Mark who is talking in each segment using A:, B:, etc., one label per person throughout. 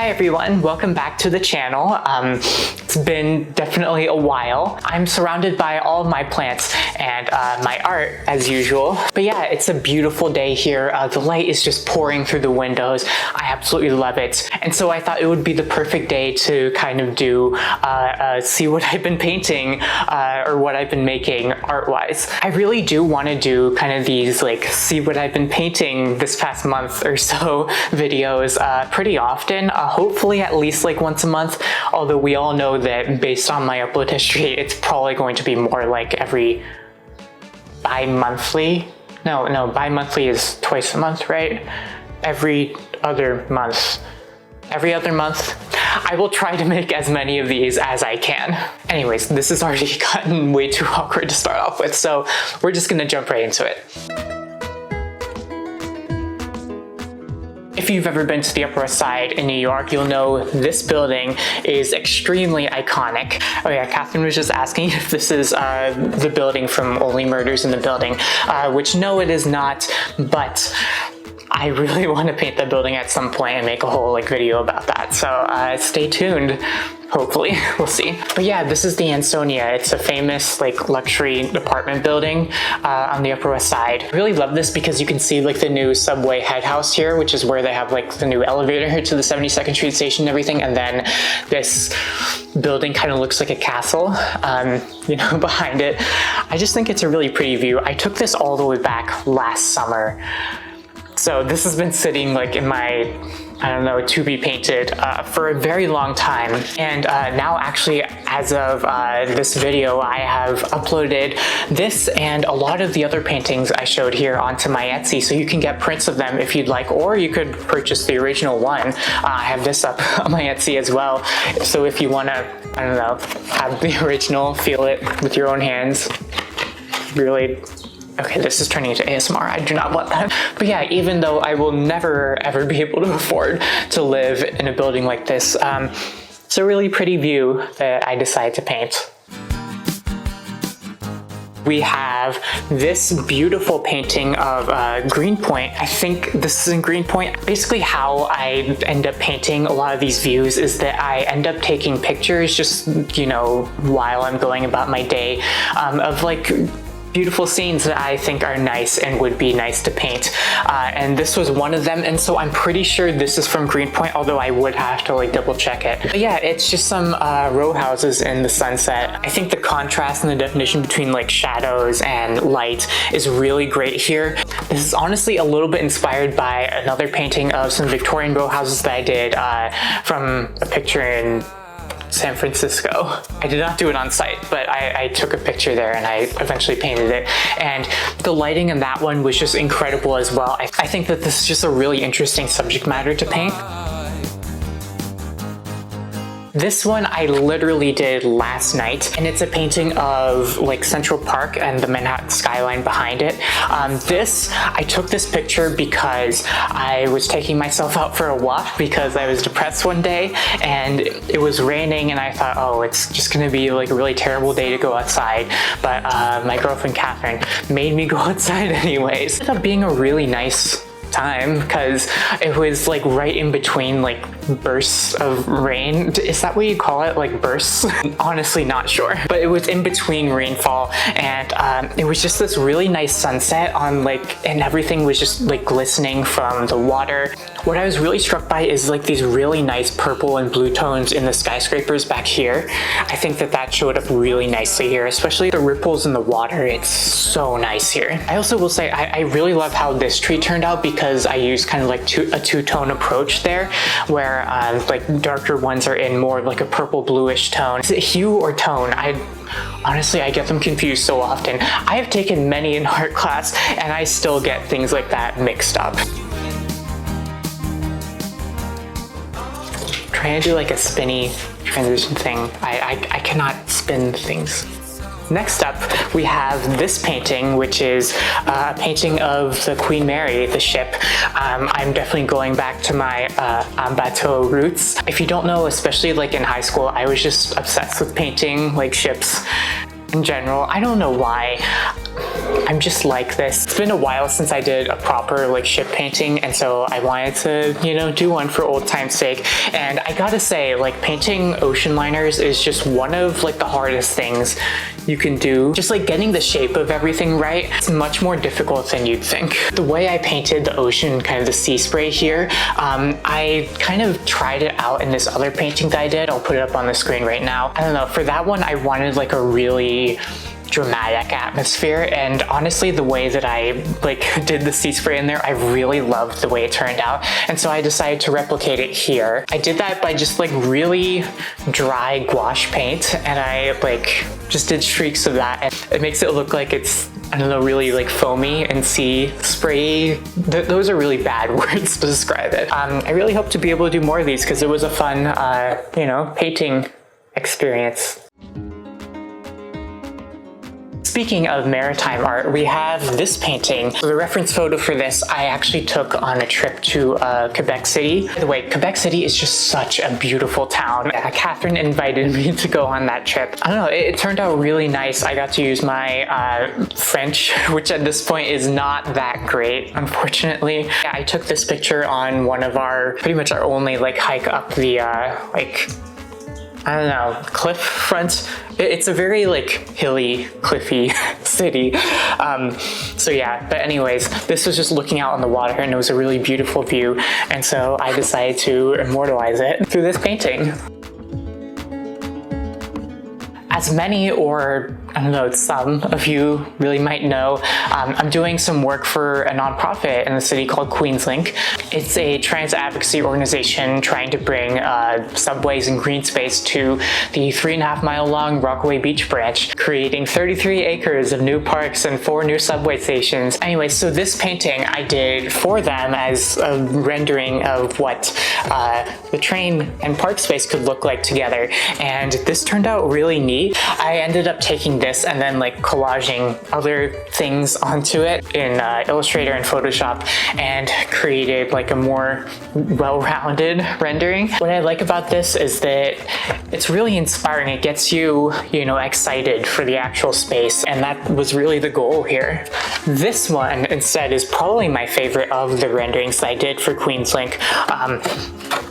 A: Hi everyone, welcome back to the channel. It's been definitely a while. I'm surrounded by all of my plants and my art as usual. But yeah, it's a beautiful day here. The light is just pouring through the windows. I absolutely love it. And so I thought it would be the perfect day to kind of do see what I've been painting or what I've been making art-wise. I really do want to do kind of these like see what I've been painting this past month or so videos pretty often. Hopefully at least like once a month, although we all know that based on my upload history, it's probably going to be more like every bi-monthly. No, bi-monthly is twice a month, right? Every other month. Every other month. I will try to make as many of these as I can. Anyways, this has already gotten way too awkward to start off with, so we're just gonna jump right into it. If you've ever been to the Upper West Side in New York, you'll know this building is extremely iconic. Oh yeah, Catherine was just asking if this is the building from Only Murders in the Building, which no, it is not, but I really want to paint that building at some point and make a whole like video about that. So stay tuned. Hopefully, we'll see. But yeah, this is the Ansonia. It's a famous like luxury apartment building on the Upper West Side. I really love this because you can see like the new subway head house here, which is where they have like the new elevator here to the 72nd Street station and everything. And then this building kind of looks like a castle, you know, behind it. I just think it's a really pretty view. I took this all the way back last summer. So this has been sitting like in my, I don't know, to be painted for a very long time. And now actually, as of this video, I have uploaded this and a lot of the other paintings I showed here onto my Etsy. So you can get prints of them if you'd like, or you could purchase the original one. I have this up on my Etsy as well. So if you want to, I don't know, have the original, feel it with your own hands, really. Okay, this is turning into ASMR. I do not want that. But yeah, even though I will never ever be able to afford to live in a building like this, it's a really pretty view that I decided to paint. We have this beautiful painting of Greenpoint. I think this is in Greenpoint. Basically how I end up painting a lot of these views is that I end up taking pictures just, you know, while I'm going about my day of like beautiful scenes that I think are nice and would be nice to paint. And this was one of them, and so I'm pretty sure this is from Greenpoint, although I would have to like double check it. But yeah, it's just some row houses in the sunset. I think the contrast and the definition between like shadows and light is really great here. This is honestly a little bit inspired by another painting of some Victorian row houses that I did from a picture in San Francisco. I did not do it on site, but I took a picture there and I eventually painted it. And the lighting in that one was just incredible as well. I think that this is just a really interesting subject matter to paint. This one I literally did last night, and it's a painting of like Central Park and the Manhattan skyline behind it. I took this picture because I was taking myself out for a walk because I was depressed one day and it was raining, and I thought, oh, it's just gonna be like a really terrible day to go outside. But my girlfriend Catherine made me go outside anyways. It ended up being a really nice time because it was like right in between like bursts of rain. Is that what you call it? Like bursts? Honestly not sure, but it was in between rainfall, and it was just this really nice sunset on like, and everything was just like glistening from the water. What I was really struck by is like these really nice purple and blue tones in the skyscrapers back here. I think that that showed up really nicely here, especially the ripples in the water. It's so nice here. I also will say I really love how this tree turned out because I used kind of like a two-tone approach there, where like darker ones are in more of like a purple bluish tone. Is it hue or tone? Honestly, I get them confused so often. I have taken many an art class and I still get things like that mixed up. Trying to do like a spinny transition thing. I cannot spin things. Next up, we have this painting, which is a painting of the Queen Mary, the ship. I'm definitely going back to my bateau roots. If you don't know, especially like in high school, I was just obsessed with painting like ships in general. I don't know why. I'm just like this. It's been a while since I did a proper like ship painting, and so I wanted to, you know, do one for old time's sake. And I gotta say, like, painting ocean liners is just one of like the hardest things you can do. Just like getting the shape of everything right, it's much more difficult than you'd think. The way I painted the ocean, kind of the sea spray here, I kind of tried it out in this other painting that I did. I'll put it up on the screen right now. I don't know, for that one I wanted like a really dramatic atmosphere, and honestly the way that I like did the sea spray in there, I really loved the way it turned out, and so I decided to replicate it here. I did that by just like really dry gouache paint, and I like just did streaks of that, and it makes it look like it's, I don't know, really like foamy and sea spray. Those are really bad words to describe it. I really hope to be able to do more of these because it was a fun, you know, painting experience. Speaking of maritime art, we have this painting. The reference photo for this I actually took on a trip to Quebec City. By the way, Quebec City is just such a beautiful town. Catherine invited me to go on that trip. I don't know, it turned out really nice. I got to use my French, which at this point is not that great, unfortunately. I took this picture on one of our, pretty much our only like hike up the like, I don't know, cliff front. It's a very like hilly, cliffy city. So yeah, but anyways, this was just looking out on the water and it was a really beautiful view. And so I decided to immortalize it through this painting. As many, or I don't know, some of you really might know, I'm doing some work for a nonprofit in the city called Queenslink. It's a trans advocacy organization trying to bring subways and green space to the 3.5 mile long Rockaway Beach branch, creating 33 acres of new parks and 4 new subway stations. Anyway, so this painting I did for them as a rendering of what the train and park space could look like together, and this turned out really neat. I ended up taking this and then like collaging other things onto it in Illustrator and Photoshop and created like a more well-rounded rendering. What I like about this is that it's really inspiring. It gets you, you know, excited for the actual space, and that was really the goal here. This one instead is probably my favorite of the renderings that I did for Queenslink.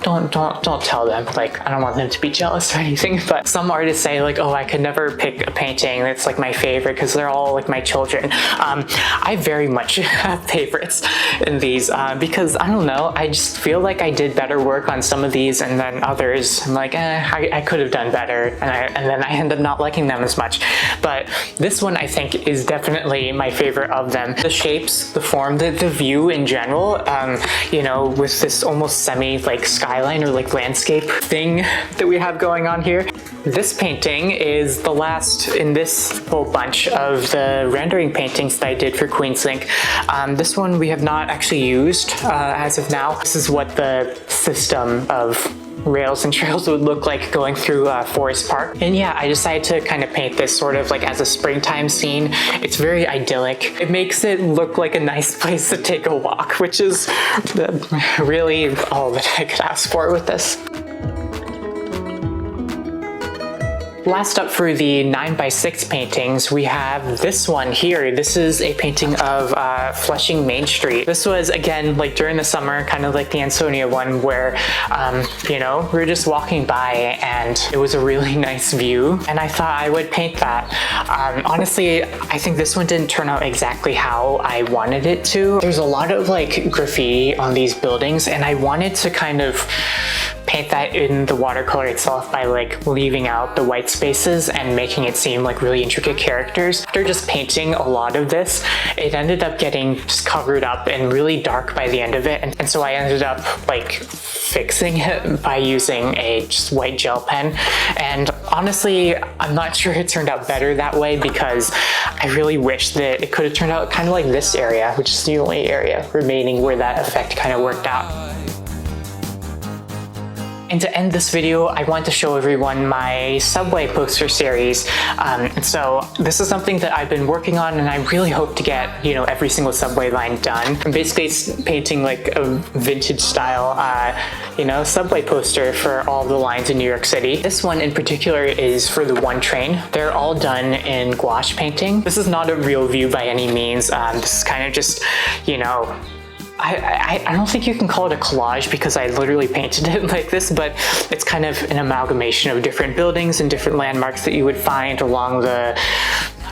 A: Don't tell them, like, I don't want them to be jealous or anything, but some artists say like, oh, I could never pick a painting that's like my favorite because they're all like my children. I very much have favorites in these because I don't know, I just feel like I did better work on some of these, and then others I'm like, I could have done better, and then I end up not liking them as much. But this one I think is definitely my favorite of them. The shapes, the form, the view in general, you know, with this almost semi like skyline or like landscape thing that we have going on here. This painting is the last in this whole bunch of the rendering paintings that I did for Queenslink. This one we have not actually used as of now. This is what the system of rails and trails would look like going through Forest Park. And yeah, I decided to kind of paint this sort of like as a springtime scene. It's very idyllic. It makes it look like a nice place to take a walk, which is really all that I could ask for with this. Last up for the 9x6 paintings, we have this one here. This is a painting of Flushing Main Street. This was, again, like during the summer, kind of like the Ansonia one, where, you know, we were just walking by and it was a really nice view, and I thought I would paint that. Honestly, I think this one didn't turn out exactly how I wanted it to. There's a lot of like graffiti on these buildings, and I wanted to kind of paint that in the watercolor itself by like leaving out the white spaces and making it seem like really intricate characters. After just painting a lot of this, it ended up getting just covered up and really dark by the end of it, and so I ended up like fixing it by using a just white gel pen. And honestly, I'm not sure it turned out better that way, because I really wish that it could have turned out kind of like this area, which is the only area remaining where that effect kind of worked out. And to end this video, I want to show everyone my subway poster series. And so this is something that I've been working on, and I really hope to get, you know, every single subway line done. I'm basically painting like a vintage style, you know, subway poster for all the lines in New York City. This one in particular is for the one train. They're all done in gouache painting. This is not a real view by any means. This is kind of just, you know, I don't think you can call it a collage because I literally painted it like this, but it's kind of an amalgamation of different buildings and different landmarks that you would find along the,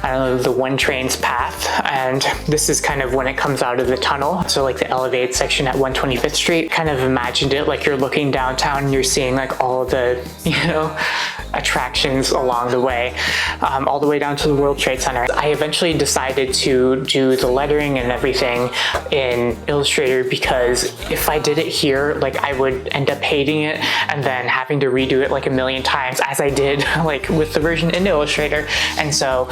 A: I don't know, the one train's path. And this is kind of when it comes out of the tunnel. So like the elevated section at 125th Street, kind of imagined it like you're looking downtown and you're seeing like all the, you know, attractions along the way, all the way down to the World Trade Center. I eventually decided to do the lettering and everything in Illustrator because if I did it here, like I would end up hating it and then having to redo it like a million times as I did like with the version in Illustrator. And so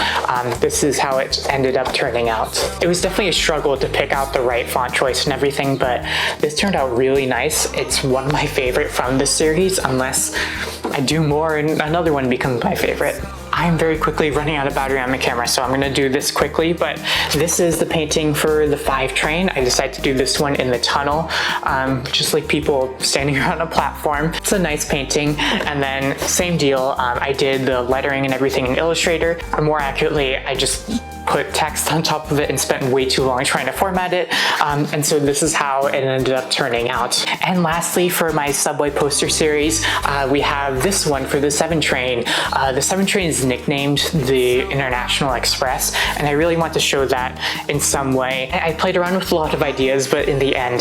A: this is how it ended up turning out. It was definitely a struggle to pick out the right font choice and everything, but this turned out really nice. It's one of my favorite from this series, unless I do more and another one becomes my favorite. I'm very quickly running out of battery on my camera, so I'm gonna do this quickly, but this is the painting for the 5 train. I decided to do this one in the tunnel, just like people standing around a platform. It's a nice painting, and then same deal, I did the lettering and everything in Illustrator, or more accurately, I just put text on top of it and spent way too long trying to format it. And so this is how it ended up turning out. And lastly, for my subway poster series, we have this one for the 7 train. The 7 train is nicknamed the International Express, and I really want to show that in some way. I played around with a lot of ideas, but in the end,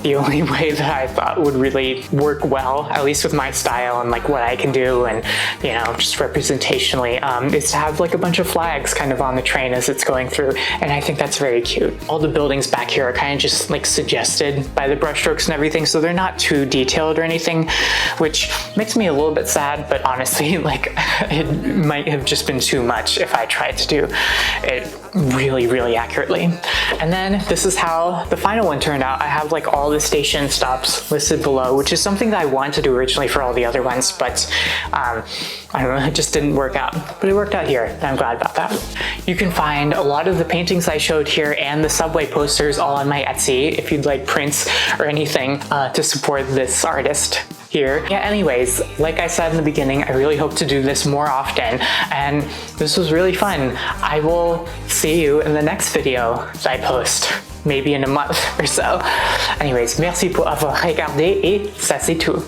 A: the only way that I thought would really work well, at least with my style and like what I can do and, you know, just representationally, is to have like a bunch of flags kind of on the train as it's going through, and I think that's very cute. All the buildings back here are kind of just like suggested by the brushstrokes and everything, so they're not too detailed or anything, which makes me a little bit sad, but honestly, like, it might have just been too much if I tried to do it really accurately. And then this is how the final one turned out. I have like all the station stops listed below, which is something that I wanted to do originally for all the other ones, but I don't know, it just didn't work out. But it worked out here, and I'm glad about that. You can find a lot of the paintings I showed here and the subway posters all on my Etsy if you'd like prints or anything to support this artist here. Yeah, anyways, like I said in the beginning, I really hope to do this more often, and this was really fun. I will see you in the next video that I post, maybe in a month or so. Anyways, merci pour avoir regardé, et ça c'est tout.